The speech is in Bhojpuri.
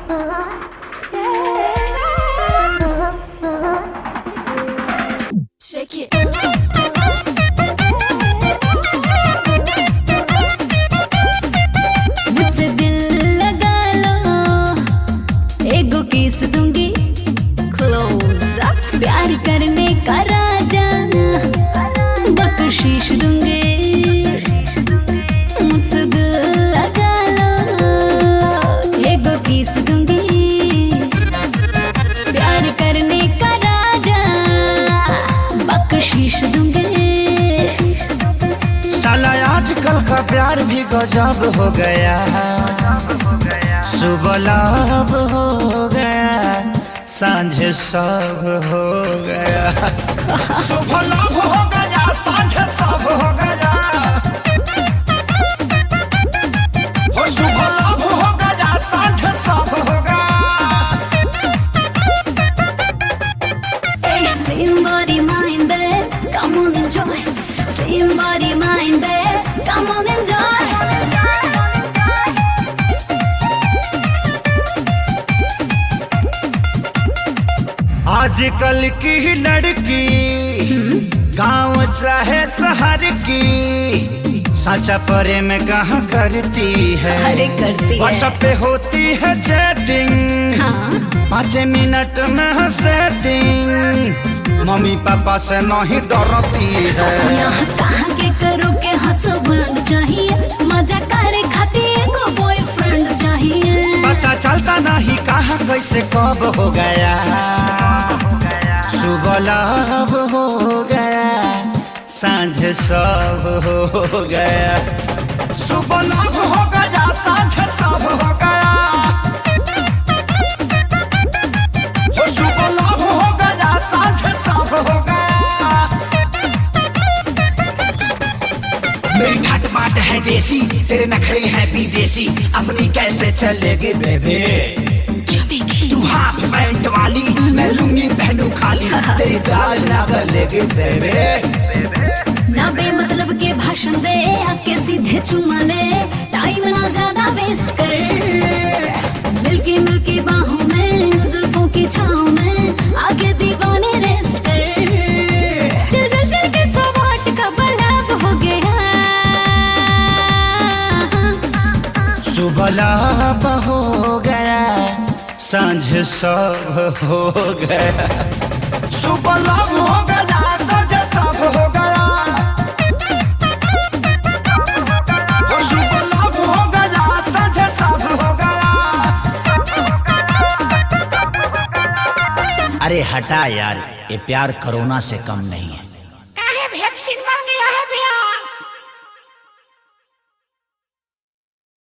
मुझसे दिल लगा लो, एगो किस दूंगी क्लोज अप, प्यार करने का राजा बख्शीश दूंगी। मुझसे दिल लगा लो, एगो किस दूंगी, प्यार करने का राजा बख्शीश दूंगी। साला आजकल का प्यार भी गजब हो गया, सुबह लाभ हो गया, सांझ सब हो गया। सुबह लाभ हो गया, सांझ सब हो गया। हो सुबह लाभ हो गया, सांझ सब हो गया। Same body, mind, babe, come on enjoy. Same body, mind, babe, come on enjoy. आजकल की लड़की गांव चाहे शहर की, सच्चा प्रेम कहाँ करती है? अरे करती है। व्हाट्सएप पे होती है चैटिंग, हाँ 5 मिनट में है सेटिंग, मम्मी पापा से नहीं डरती है। यहाँ कहाँ के करो के हस्बैंड चाहिए, मजा करे खातिर को बॉयफ्रेंड चाहिए। पता चलता नहीं कहाँ कैसे कब हो गया, सुबह लाभ हो गया, सांझ सब हो गया। सुबह लाभ हो गया, सांझ सब हो गया। हो सुबह लाभ हो गया, सांझ सब हो गया। मेरी ठाट बाट है देसी, तेरे नखरे हैं विदेशी, अपनी कैसे चलेगी बेबे? तू हाफ पैंट वाली, मैं लुंगी पहनू खाली, तेरी दाल ना गलेगी बेबे। ना बेमतलब के भाषण दे, आके सीधे चुमा ले, टाइम ना ज्यादा वेस्ट कर। मिल्की मिल्की बाहों में, जुल्फों की छांव में, आगे दीवाने रेस्ट कर। चल चल चल के 100 वाट का बल्ब हो गया। सुबह लाभ हो गया, सांझ सब हो गया। सुबह लाभ हो गया, सांझ सब हो गया। हो सुबह लाभ हो गया, सांझ सब हो गया। अरे हटा यार, ये प्यार कोरोना से कम नहीं है।